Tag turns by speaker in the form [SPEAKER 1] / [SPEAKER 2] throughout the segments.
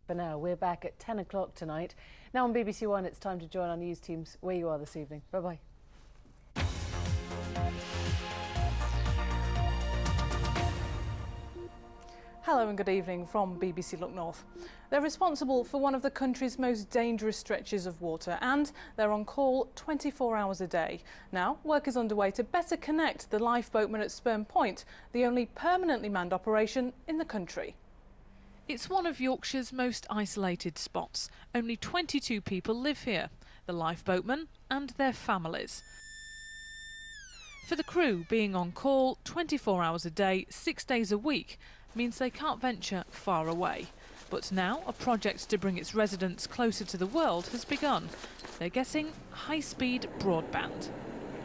[SPEAKER 1] For now, we're back at 10 o'clock tonight. Now on BBC One, it's time to join our news teams where you are this evening. Bye-bye.
[SPEAKER 2] Hello and good evening from BBC Look North. They're responsible for one of the country's most dangerous stretches of water, and they're on call 24 hours a day. Now, work is underway to better connect the lifeboatmen at Spurn Point, the only permanently manned operation in the country. It's one of Yorkshire's most isolated spots. Only 22 people live here, the lifeboatmen and their families. For the crew, being on call 24 hours a day, 6 days a week, means they can't venture far away. But now a project to bring its residents closer to the world has begun. They're getting high-speed broadband.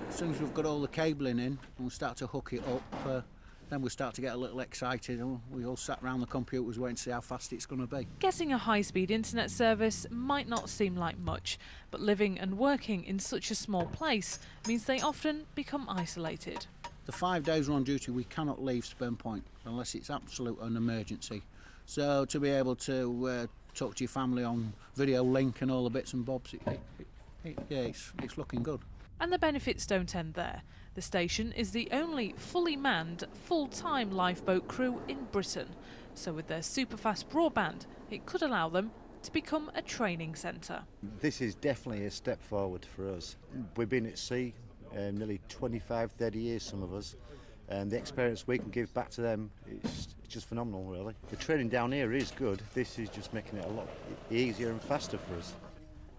[SPEAKER 3] As soon as we've got all the cabling in and we start to hook it up, then we start to get a little excited, and we all sat around the computers waiting to see how fast it's going to be.
[SPEAKER 2] Getting a high-speed internet service might not seem like much, but living and working in such a small place means they often become isolated.
[SPEAKER 3] The 5 days we're on duty, we cannot leave Spurn Point unless it's absolute an emergency. So to be able to talk to your family on video link and all the bits and bobs, it's looking good.
[SPEAKER 2] And the benefits don't end there. The station is the only fully manned, full-time lifeboat crew in Britain. So with their super-fast broadband, it could allow them to become a training centre.
[SPEAKER 4] This is definitely a step forward for us. We've been at sea nearly 25, 30 years, some of us, and the experience we can give back to them is just phenomenal, really. The training down here is good. This is just making it a lot easier and faster for us.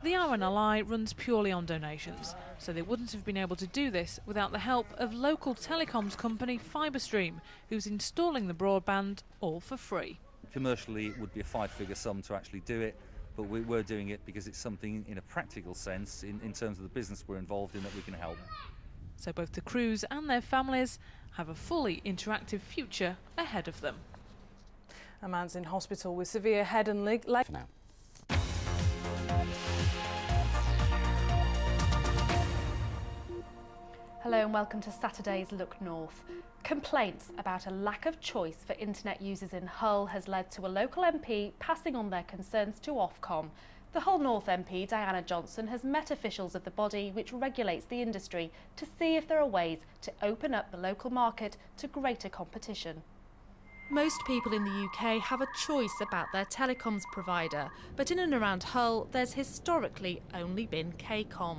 [SPEAKER 2] The RNLI runs purely on donations, so they wouldn't have been able to do this without the help of local telecoms company Fibrestream, who's installing the broadband all for free.
[SPEAKER 5] Commercially, it would be a five-figure sum to actually do it, but we're doing it because it's something in a practical sense, in terms of the business we're involved in, that we can help.
[SPEAKER 2] So both the crews and their families have a fully interactive future ahead of them. A man's in hospital with severe head and leg...
[SPEAKER 6] For now.
[SPEAKER 7] Hello and welcome to Saturday's Look North. Complaints about a lack of choice for internet users in Hull has led to a local MP passing on their concerns to Ofcom. The Hull North MP, Diana Johnson, has met officials of the body which regulates the industry to see if there are ways to open up the local market to greater competition.
[SPEAKER 8] Most people in the UK have a choice about their telecoms provider, but in and around Hull there's historically only been Kcom.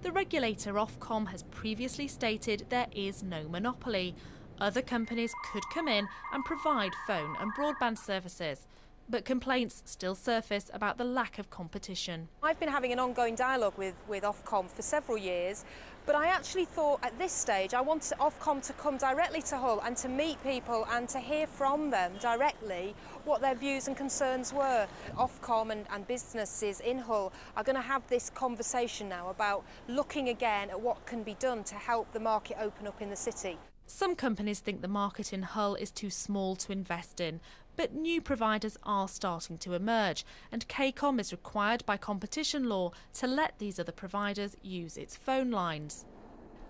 [SPEAKER 8] The regulator Ofcom has previously stated there is no monopoly. Other companies could come in and provide phone and broadband services, but complaints still surface about the lack of competition.
[SPEAKER 9] I've been having an ongoing dialogue with Ofcom for several years, but I actually thought at this stage I wanted Ofcom to come directly to Hull and to meet people and to hear from them directly what their views and concerns were. Ofcom and businesses in Hull are going to have this conversation now about looking again at what can be done to help the market open up in the city.
[SPEAKER 8] Some companies think the market in Hull is too small to invest in, but new providers are starting to emerge, and Kcom is required by competition law to let these other providers use its phone lines.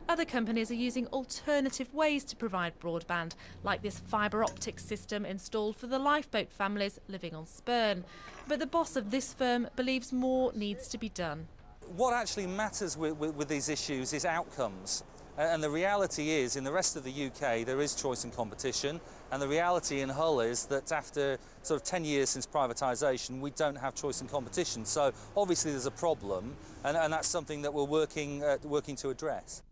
[SPEAKER 8] Other companies are using alternative ways to provide broadband, like this fibre optic system installed for the lifeboat families living on Spurn. But the boss of this firm believes more needs to be done.
[SPEAKER 5] What actually matters with these issues is outcomes. And the reality is, in the rest of the UK, there is choice and competition. And the reality in Hull is that after sort of 10 years since privatisation, we don't have choice and competition. So obviously there's a problem, and that's something that we're working to address.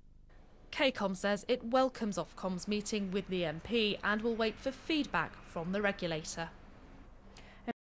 [SPEAKER 8] Kcom says it welcomes Ofcom's meeting with the MP and will wait for feedback from the regulator.